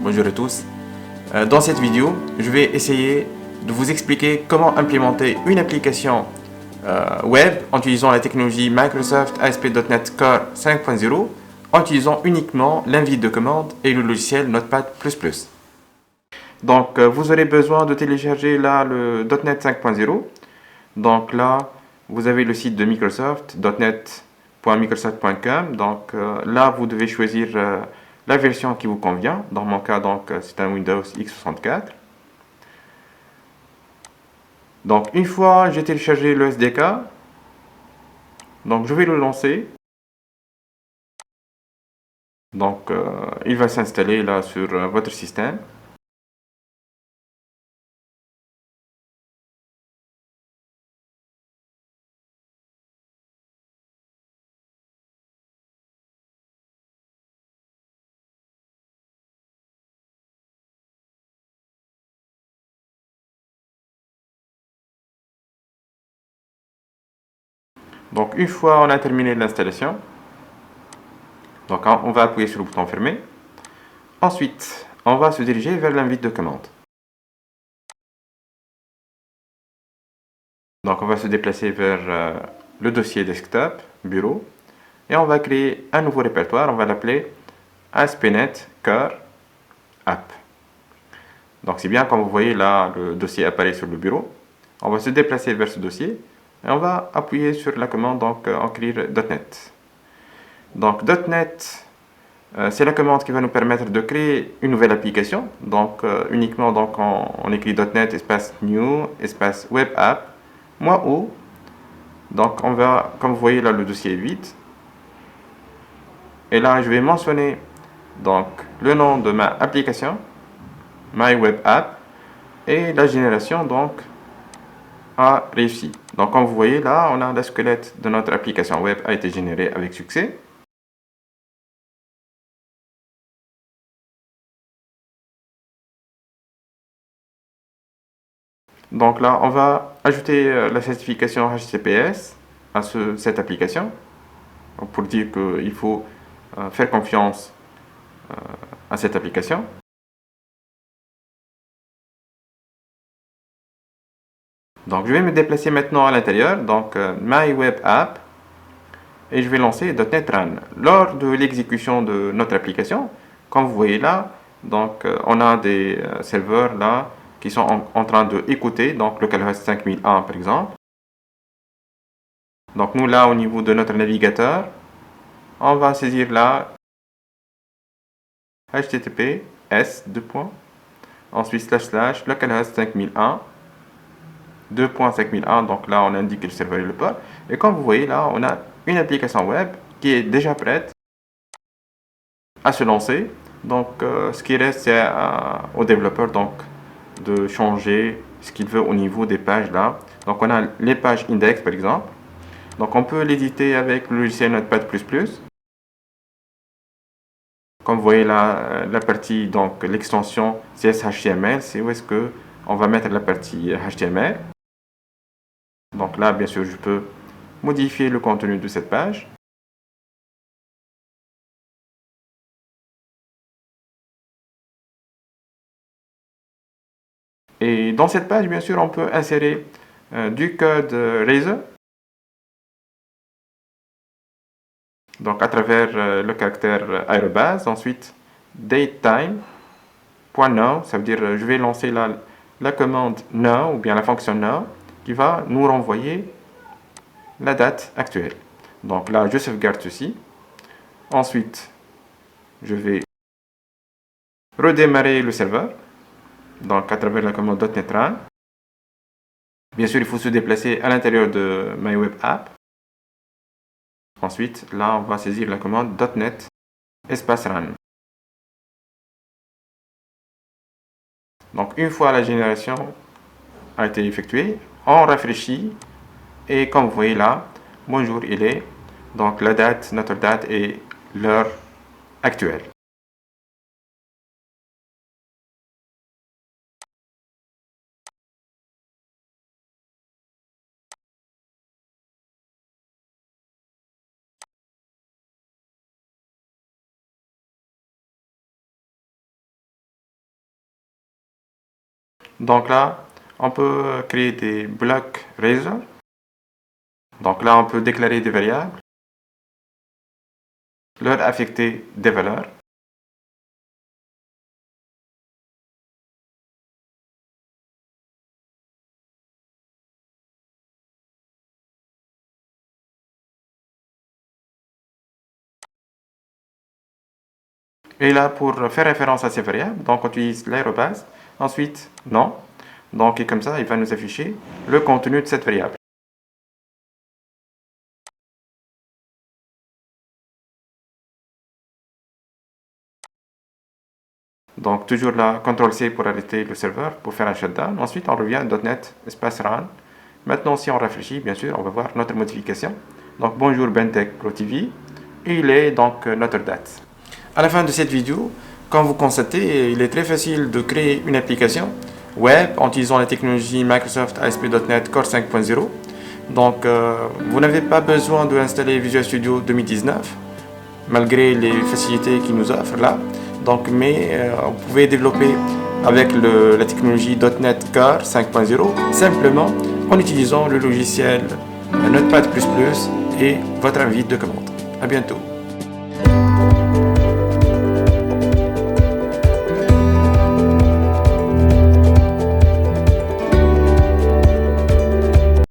bonjour à tous. Dans cette vidéo, je vais essayer de vous expliquer comment implémenter une application web en utilisant la technologie Microsoft ASP.NET Core 5.0 en utilisant uniquement l'invite de commande et le logiciel Notepad++. Donc, vous aurez besoin de télécharger là le .NET 5.0. Donc là, vous avez le site de Microsoft, .net.microsoft.com. Donc là, vous devez choisir la version qui vous convient. Dans mon cas, donc c'est un Windows x64. Donc une fois j'ai téléchargé le SDK, donc je vais le lancer. Donc il va s'installer là sur votre système. Donc une fois on a terminé l'installation, donc on va appuyer sur le bouton fermé. Ensuite, on va se diriger vers l'invite de commande. Donc on va se déplacer vers le dossier desktop, bureau, et on va créer un nouveau répertoire, on va l'appeler ASP.NET Core App. Donc c'est bien, comme vous voyez là, le dossier apparaît sur le bureau. On va se déplacer vers ce dossier et on va appuyer sur la commande donc écrire .NET. Donc .NET, c'est la commande qui va nous permettre de créer une nouvelle application. Donc uniquement donc on écrit .NET espace new espace web app -o. Donc on va, comme vous voyez là, le dossier est vide. Et là je vais mentionner donc le nom de ma application, My Web App, et la génération donc a réussi. Donc comme vous voyez là, on a le squelette de notre application web a été généré avec succès. Donc là, on va ajouter la certification HTTPS à cette application pour dire qu'il faut faire confiance à cette application. Donc je vais me déplacer maintenant à l'intérieur, donc My Web App, et je vais lancer .NET Run. Lors de l'exécution de notre application, comme vous voyez là, donc on a des serveurs là qui sont en train d'écouter, donc localhost 5001 par exemple. Donc nous là, au niveau de notre navigateur, on va saisir là https ensuite / localhost 5001 2.5001. Donc là on indique le serveur et le port, et comme vous voyez là, on a une application web qui est déjà prête à se lancer. Donc ce qui reste, c'est au développeur donc de changer ce qu'il veut au niveau des pages là. Donc on a les pages index par exemple. Donc on peut l'éditer avec le logiciel Notepad++. Comme vous voyez là, la partie, donc l'extension CSHTML, c'est où est-ce que on va mettre la partie HTML. Donc là, bien sûr, je peux modifier le contenu de cette page. Et dans cette page, bien sûr, on peut insérer du code Razor. Donc à travers le caractère arrobase, ensuite datetime.now, ça veut dire je vais lancer la commande now ou bien la fonction now qui va nous renvoyer la date actuelle. Donc là, je sauvegarde ceci. Ensuite, je vais redémarrer le serveur, donc à travers la commande .NET Run. Bien sûr, il faut se déplacer à l'intérieur de My Web App. Ensuite, là, on va saisir la commande .NET espace Run. Donc, une fois la génération a été effectuée, on rafraîchit, et comme vous voyez là, bonjour, il est donc la date, notre date et l'heure actuelle. Donc là, on peut créer des blocs razor. Donc là, on peut déclarer des variables, leur affecter des valeurs. Et là, pour faire référence à ces variables, donc on utilise l'arrobase, ensuite non. Donc et comme ça, il va nous afficher le contenu de cette variable. Donc toujours là, CTRL-C pour arrêter le serveur, pour faire un shutdown. Ensuite, on revient à .NET espace run. Maintenant, si on réfléchit, bien sûr, on va voir notre modification. Donc bonjour Bentech Pro TV. Et il est donc notre date. À la fin de cette vidéo, comme vous constatez, il est très facile de créer une application web en utilisant la technologie Microsoft ASP.NET Core 5.0. Donc, vous n'avez pas besoin d'installer Visual Studio 2019, malgré les facilités qu'il nous offre là. Donc, mais vous pouvez développer avec la technologie .NET Core 5.0 simplement en utilisant le logiciel Notepad++ et votre invite de commande. À bientôt.